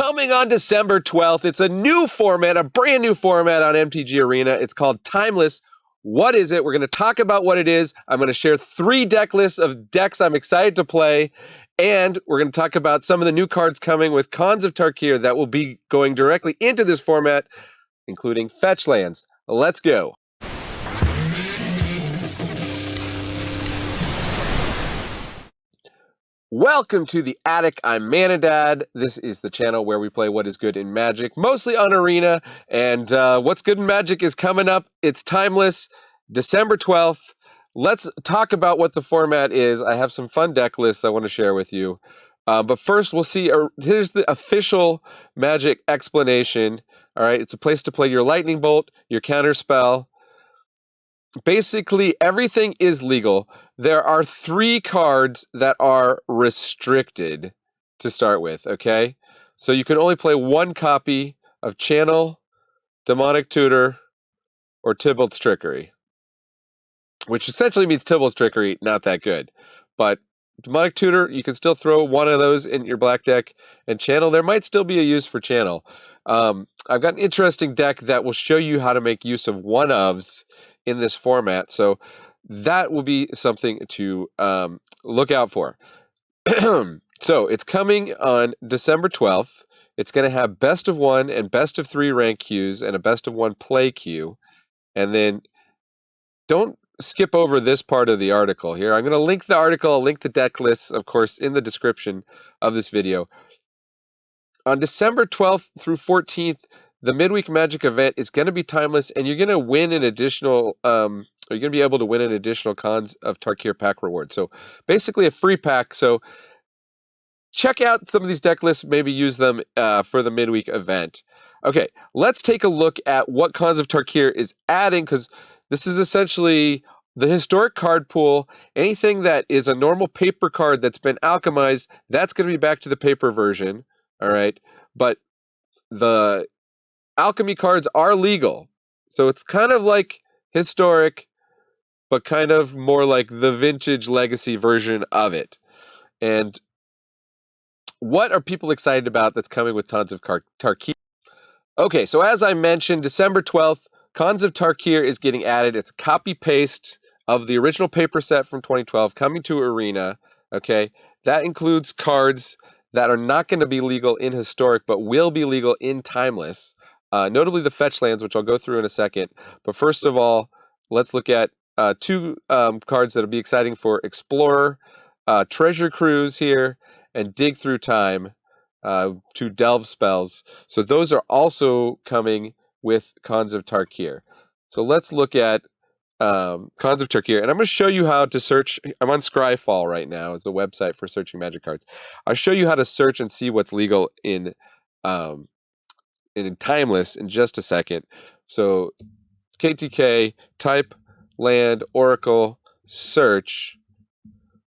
Coming on December 12th, it's a new format, a brand new format on MTG Arena. It's called Timeless. What is it? We're going to talk about what it is. I'm going to share 3 deck lists of decks I'm excited to play. And we're going to talk about some of the new cards coming with Khans of Tarkir that will be going directly into this format, including fetch lands. Let's go. Welcome to the Attic. I'm Manadad. This is the channel where we play what is good in Magic, mostly on Arena. And what's good in Magic is coming up. It's Timeless, December 12th. Let's talk about what the format is. I have some fun deck lists I want to share with you. But first, we'll see. Here's the official Magic explanation. All right, it's a place to play your Lightning Bolt, your Counterspell. Basically, everything is legal. There are 3 cards that are restricted to start with, okay? So you can only play 1 copy of Channel, Demonic Tutor, or Tybalt's Trickery. Which essentially means Tybalt's Trickery, not that good. But Demonic Tutor, you can still throw one of those in your black deck. And Channel, there might still be a use for Channel. I've got an interesting deck that will show you how to make use of one-ofs in this format. So that will be something to look out for. So it's coming on December 12th. It's going to have best of 1 and best of 3 rank queues and a best of 1 play queue. And then don't skip over this part of the article here. I'm going to link the article, I'll link the deck lists, of course, in the description of this video. On December 12th through 14th, the Midweek Magic event is going to be timeless, and you're going to win an additional, you're going to be able to win an additional Khans of Tarkir pack reward. So basically a free pack. So check out some of these deck lists, maybe use them for the Midweek event. Okay, let's take a look at what Khans of Tarkir is adding, because this is essentially the historic card pool. Anything that is a normal paper card that's been alchemized, that's going to be back to the paper version. All right, but the alchemy cards are legal, so it's kind of like historic, but kind of more like the vintage legacy version of it. And what are people excited about that's coming with Khans of Tarkir? Okay, so as I mentioned, December 12th, Khans of Tarkir is getting added. It's a copy-paste of the original paper set from 2012 coming to Arena. Okay, that includes cards that are not going to be legal in Historic, but will be legal in Timeless. Notably the fetch lands, which I'll go through in a second. But first of all, let's look at 2 cards that will be exciting for Explorer, Treasure Cruise here, and Dig Through Time, 2 delve spells. So those are also coming with Khans of Tarkir. So let's look at Khans of Tarkir, and I'm going to show you how to search. I'm on Scryfall right now. It's a website for searching Magic cards. I'll show you how to search and see what's legal in Timeless in just a second. So KTK, type land, Oracle, search.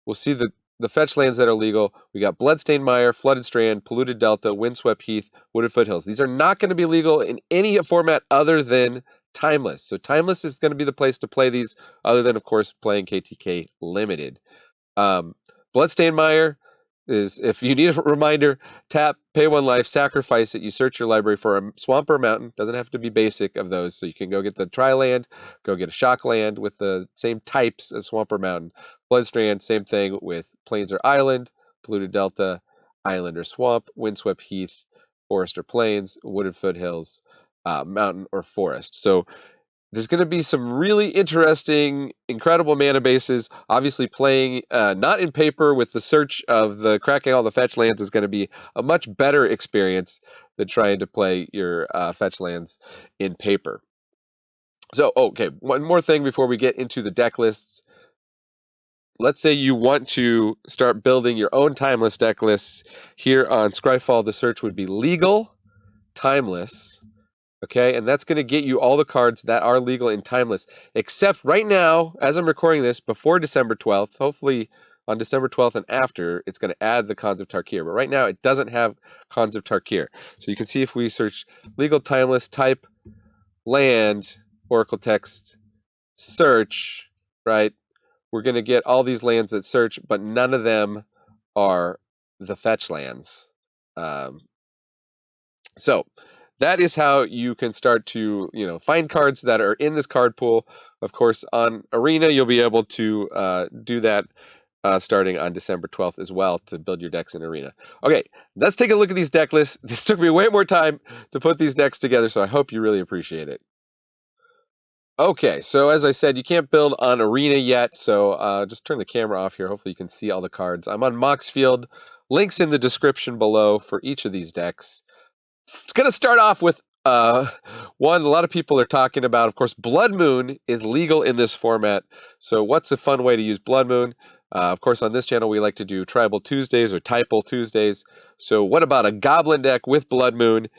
We'll see the fetch lands that are legal. We got Bloodstained Mire, Flooded Strand, Polluted Delta, Windswept Heath, Wooded Foothills. These are not going to be legal in any format other than Timeless. So Timeless is going to be the place to play these, other than, of course, playing KTK Limited. Bloodstained Mire is, if you need a reminder, tap, pay 1 life, sacrifice it. You search your library for a swamp or a mountain. Doesn't have to be basic of those. So you can go get the Tri-Land, go get a Shock Land with the same types as swamp or mountain. Bloodstrand, same thing with Plains or Island, Polluted Delta, Island or Swamp, Windswept Heath, Forest or Plains, Wooded Foothills, Mountain or Forest. So there's going to be some really interesting, incredible mana bases. Obviously, playing not in paper with the search of the cracking all the fetch lands is going to be a much better experience than trying to play your fetch lands in paper. So, okay, one more thing before we get into the deck lists. Let's say you want to start building your own Timeless deck lists. Here on Scryfall, the search would be legal, Timeless. Okay, and that's going to get you all the cards that are legal in Timeless, except right now, as I'm recording this, before December 12th, hopefully on December 12th and after, it's going to add the Khans of Tarkir. But right now, it doesn't have Khans of Tarkir. So you can see if we search legal Timeless, type land, Oracle text, search, right? We're going to get all these lands that search, but none of them are the fetch lands. So that is how you can start to, find cards that are in this card pool. Of course, on Arena, you'll be able to do that starting on December 12th as well to build your decks in Arena. Okay, let's take a look at these deck lists. This took me way more time to put these decks together, so I hope you really appreciate it. Okay, so as I said, you can't build on Arena yet, so just turn the camera off here. Hopefully you can see all the cards. I'm on Mox Field. Links in the description below for each of these decks. It's going to start off with one a lot of people are talking about. Of course, Blood Moon is legal in this format. So what's a fun way to use Blood Moon? Of course, on this channel, we like to do Tribal Tuesdays or Typal Tuesdays. So what about a Goblin deck with Blood Moon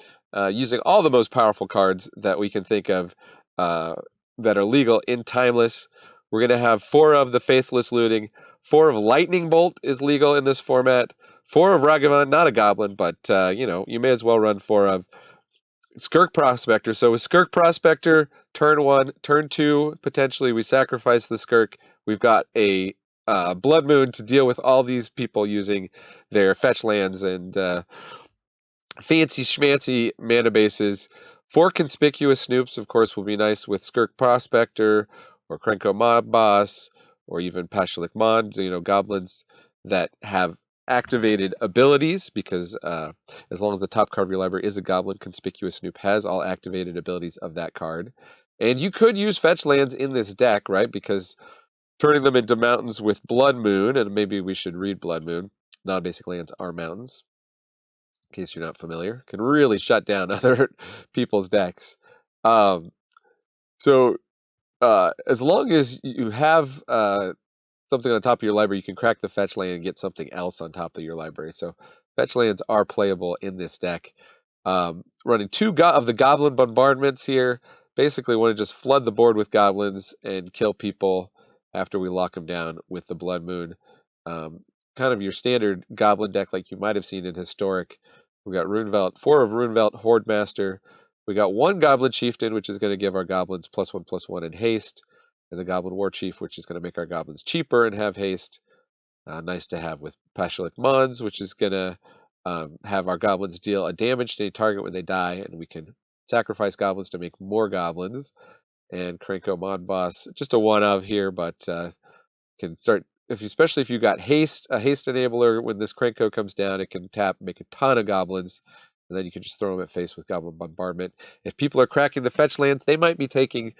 using all the most powerful cards that we can think of that are legal in Timeless? We're going to have 4 of the Faithless Looting. 4 of Lightning Bolt is legal in this format. 4 of Ragavan, not a goblin, but you may as well run 4 of Skirk Prospector. So with Skirk Prospector, turn 1, turn 2, potentially we sacrifice the Skirk. We've got a Blood Moon to deal with all these people using their fetch lands and fancy schmancy mana bases. 4 Conspicuous Snoops, of course, will be nice with Skirk Prospector or Krenko Mob Boss or even Pashalik Mond, goblins that have activated abilities, because as long as the top card of your library is a goblin, Conspicuous Snoop has all activated abilities of that card. And you could use fetch lands in this deck, right? Because turning them into mountains with Blood Moon, and maybe we should read Blood Moon, non-basic lands are mountains, in case you're not familiar, can really shut down other people's decks. So as long as you have something on top of your library, you can crack the fetch land and get something else on top of your library. So fetch lands are playable in this deck. Running 2 of the Goblin Bombardments here. Basically want to just flood the board with goblins and kill people after we lock them down with the Blood Moon. Kind of your standard goblin deck like you might have seen in Historic. We got Runevelt, 4 of Runevelt, Horde Master. We got 1 Goblin Chieftain, which is going to give our goblins +1/+1 in haste. And the Goblin War Chief, which is going to make our goblins cheaper and have haste. Nice to have with Pashalik Mons, which is going to have our goblins deal a damage to any target when they die, and we can sacrifice goblins to make more goblins. And Krenko Mod Boss, just a one of here, but can start, especially if you got haste, a haste enabler. When this Krenko comes down, it can tap, make a ton of goblins, and then you can just throw them at face with Goblin Bombardment. If people are cracking the fetch lands, they might be taking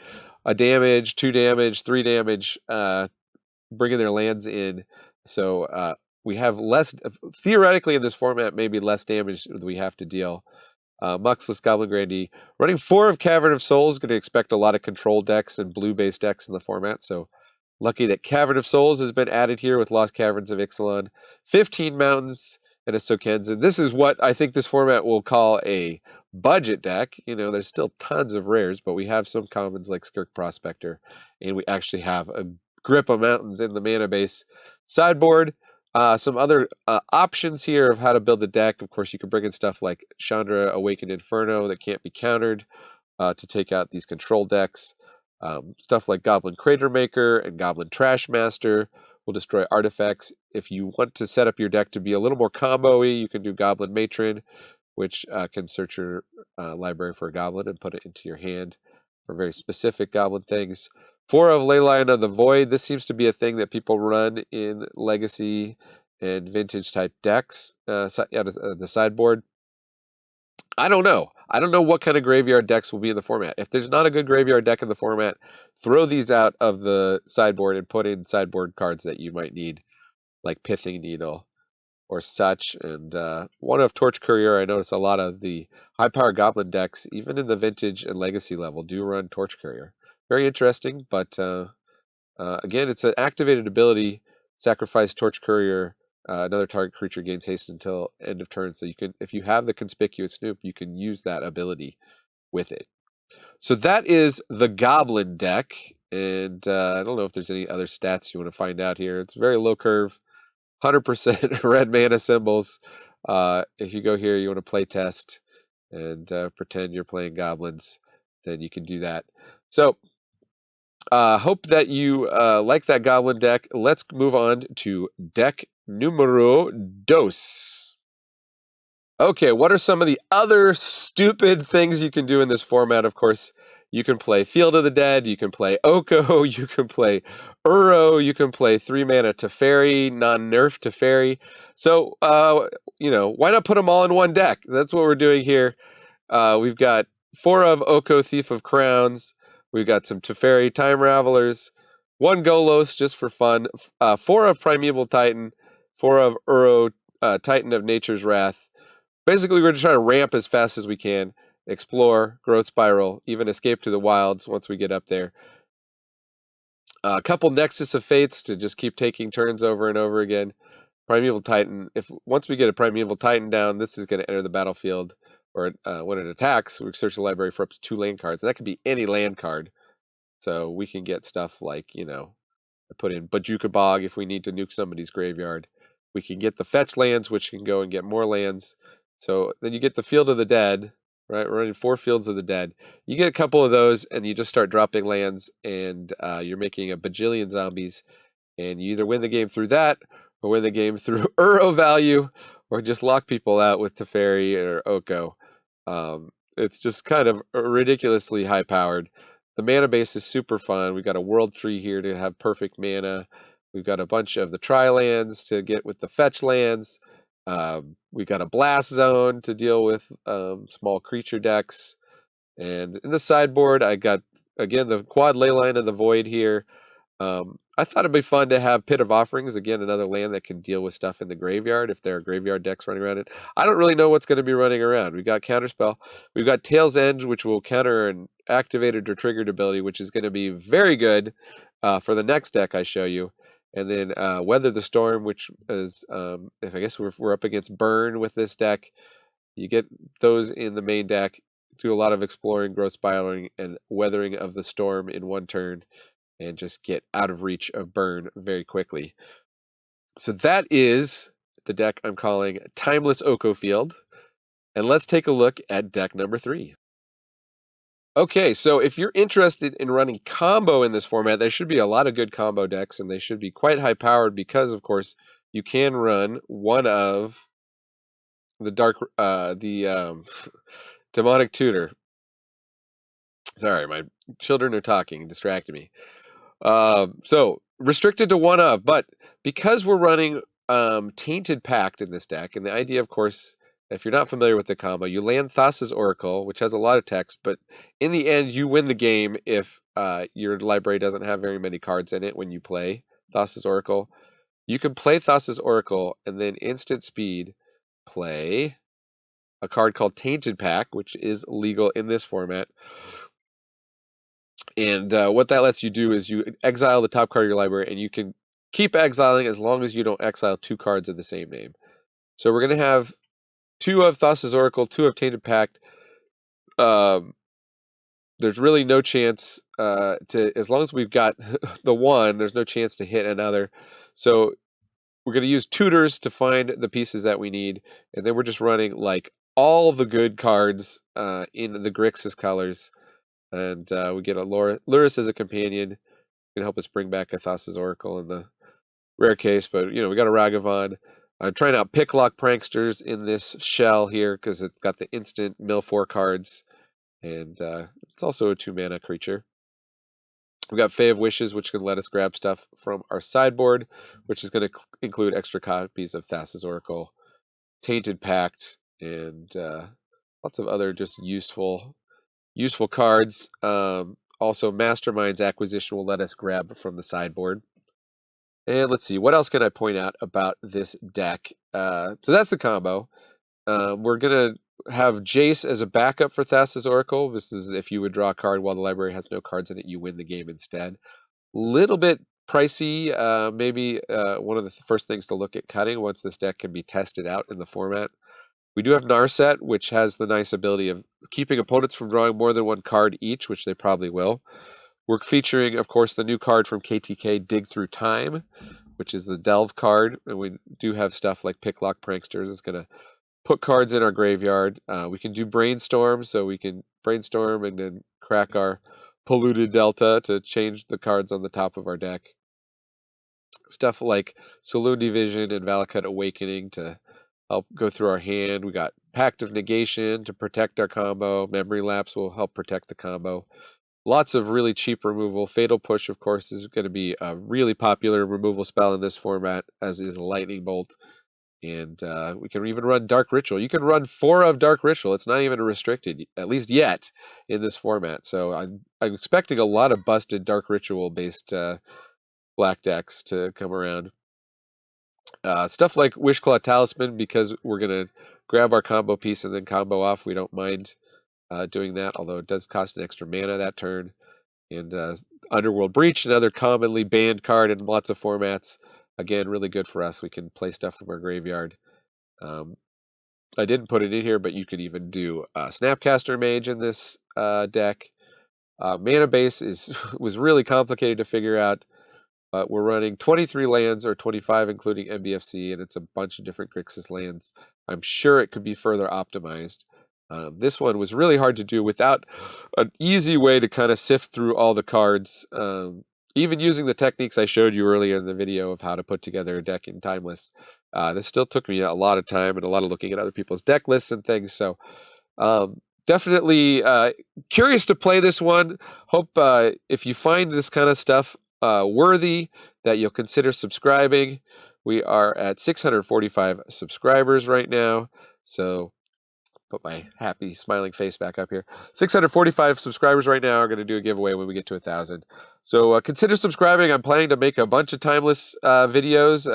a damage, 2 damage, 3 damage, bringing their lands in. So we have less, theoretically in this format, maybe less damage that we have to deal. Muxless Goblin Grandee. Running 4 of Cavern of Souls, going to expect a lot of control decks and blue-based decks in the format. So lucky that Cavern of Souls has been added here with Lost Caverns of Ixalan. 15 Mountains and a Sokenzen. This is what I think this format will call a budget deck. There's still tons of rares, but we have some commons like Skirk Prospector, and we actually have a grip of mountains in the mana base sideboard. Some other options here of how to build the deck. Of course, you can bring in stuff like Chandra Awakened Inferno that can't be countered to take out these control decks. Stuff like Goblin Crater Maker and Goblin Trash Master will destroy artifacts. If you want to set up your deck to be a little more combo-y, you can do Goblin Matron, which can search your library for a goblin and put it into your hand for very specific goblin things. 4 of Leyline of the Void. This seems to be a thing that people run in Legacy and Vintage type decks. The sideboard. I don't know. I don't know what kind of graveyard decks will be in the format. If there's not a good graveyard deck in the format, throw these out of the sideboard and put in sideboard cards that you might need, like Pithing Needle or such. And 1 of Torch Courier. I notice a lot of the high-power goblin decks, even in the Vintage and Legacy level, do run Torch Courier. Very interesting, but again, it's an activated ability. Sacrifice Torch Courier. Another target creature gains haste until end of turn. So you can, if you have the Conspicuous Snoop, you can use that ability with it. So that is the Goblin deck, and I don't know if there's any other stats you want to find out here. It's very low curve, 100% red mana symbols. If you go here, you want to play test and pretend you're playing goblins, then you can do that. So hope that you like that goblin deck. Let's move on to deck numero dos. Okay, what are some of the other stupid things you can do in this format? Of course, you can play Field of the Dead, you can play Oko, you can play Uro, you can play 3-mana Teferi, non-nerf Teferi. So, why not put them all in one deck? That's what we're doing here. We've got 4 of Oko, Thief of Crowns. We've got some Teferi Time Ravelers, 1 Golos just for fun, 4 of Primeval Titan, 4 of Uro, Titan of Nature's Wrath. Basically, we're just trying to ramp as fast as we can, explore, growth spiral, even escape to the wilds once we get up there. A couple Nexus of Fates to just keep taking turns over and over again. Primeval Titan, once we get a Primeval Titan down, this is going to enter the battlefield, or when it attacks, we search the library for up to 2 land cards. And that could be any land card. So we can get stuff like, put in Bajuka Bog if we need to nuke somebody's graveyard. We can get the fetch lands, which can go and get more lands. So then you get the Field of the Dead, right? We're running 4 Fields of the Dead. You get a couple of those, and you just start dropping lands, and you're making a bajillion zombies. And you either win the game through that, or win the game through Uro value, or just lock people out with Teferi or Oko. It's just kind of ridiculously high-powered. The mana base is super fun. We've got a world tree here to have perfect mana. We've got a bunch of the tri-lands to get with the fetch lands. We've got a blast zone to deal with small creature decks. And in the sideboard, I got, again, the quad Leyline of the Void here. I thought it'd be fun to have Pit of Offerings, again, another land that can deal with stuff in the graveyard if there are graveyard decks running around it. I don't really know what's going to be running around. We've got Counterspell. We've got Tail's Edge, which will counter an activated or triggered ability, which is going to be very good for the next deck I show you. And then Weather the Storm, which is, if I guess we're up against Burn with this deck. You get those in the main deck, do a lot of exploring, growth spiraling, and weathering of the storm in one turn, and just get out of reach of burn very quickly. So that is the deck I'm calling Timeless Oko Field. And let's take a look at deck number 3. Okay, so if you're interested in running combo in this format, there should be a lot of good combo decks, and they should be quite high powered because, of course, you can run one of the Demonic Tutor. Sorry, my children are talking, distracted me. So restricted to 1 of, but because we're running Tainted Pact in this deck, and the idea, of course, if you're not familiar with the combo, you land Thassa's Oracle, which has a lot of text, but in the end, you win the game if your library doesn't have very many cards in it when you play Thassa's Oracle. You can play Thassa's Oracle and then instant speed play a card called Tainted Pact, which is legal in this format. And what that lets you do is you exile the top card of your library, and you can keep exiling as long as you don't exile 2 cards of the same name. So we're going to have 2 of Thassa's Oracle, 2 of Tainted Pact. There's really no chance as long as we've got the 1, there's no chance to hit another. So we're going to use tutors to find the pieces that we need, and then we're just running like all the good cards in the Grixis colors. And we get a Luris as a companion. Can help us bring back a Thassa's Oracle in the rare case. But, we got a Ragavan. I'm trying out Picklock Pranksters in this shell here because it's got the instant mill 4 cards. And it's also a 2-mana creature. We've got Fae of Wishes, which can let us grab stuff from our sideboard, which is going to include extra copies of Thassa's Oracle, Tainted Pact, and lots of other just useful cards. Also, Mastermind's Acquisition will let us grab from the sideboard. And let's see, what else can I point out about this deck? So that's the combo. We're going to have Jace as a backup for Thassa's Oracle. This is if you would draw a card while the library has no cards in it, you win the game instead. Little bit pricey. Maybe one of the first things to look at cutting once this deck can be tested out in the format. We do have Narset, which has the nice ability of keeping opponents from drawing more than 1 card each, which they probably will. We're featuring, of course, the new card from KTK, Dig Through Time, which is the Delve card. And we do have stuff like Picklock Pranksters. It's going to put cards in our graveyard. We can do Brainstorm, so we can brainstorm and then crack our Polluted Delta to change the cards on the top of our deck. Stuff like Saloon Division and Valakut Awakening to help go through our hand. We got Pact of Negation to protect our combo. Memory Lapse will help protect the combo. Lots of really cheap removal. Fatal Push, of course, is going to be a really popular removal spell in this format, as is Lightning Bolt. And we can even run Dark Ritual. You can run 4 of Dark Ritual. It's not even restricted, at least yet, in this format. So I'm expecting a lot of busted Dark Ritual-based black decks to come around. Stuff like Wishclaw Talisman, because we're going to grab our combo piece and then combo off. We don't mind doing that, although it does cost an extra mana that turn. And Underworld Breach, another commonly banned card in lots of formats. Again, really good for us. We can play stuff from our graveyard. I didn't put it in here, but you could even do Snapcaster Mage in this deck. Mana base was really complicated to figure out, but we're running 23 lands, or 25 including MBFC, and it's a bunch of different Grixis lands. I'm sure it could be further optimized. This one was really hard to do without an easy way to kind of sift through all the cards. Even using the techniques I showed you earlier in the video of how to put together a deck in Timeless, this still took me a lot of time and a lot of looking at other people's deck lists and things. So definitely curious to play this one. Hope if you find this kind of stuff worthy, that you'll consider subscribing. We are at 645 subscribers right now. So put my happy smiling face back up here. 645 subscribers right now. Are going to do a giveaway when we get to 1,000. So consider subscribing. I'm planning to make a bunch of Timeless videos,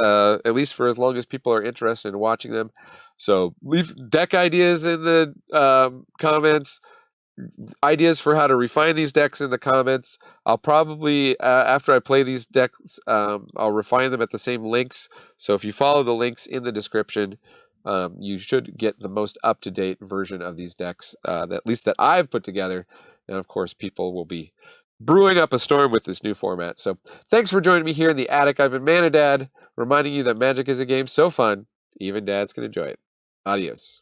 at least for as long as people are interested in watching them. So leave deck ideas in the comments. Ideas for how to refine these decks in the comments. I'll probably, after I play these decks, I'll refine them at the same links. So if you follow the links in the description, you should get the most up-to-date version of these decks, at least that I've put together. And of course, people will be brewing up a storm with this new format. So thanks for joining me here in the attic. I've been Mana Dad, reminding you that Magic is a game so fun, even dads can enjoy it. Adios.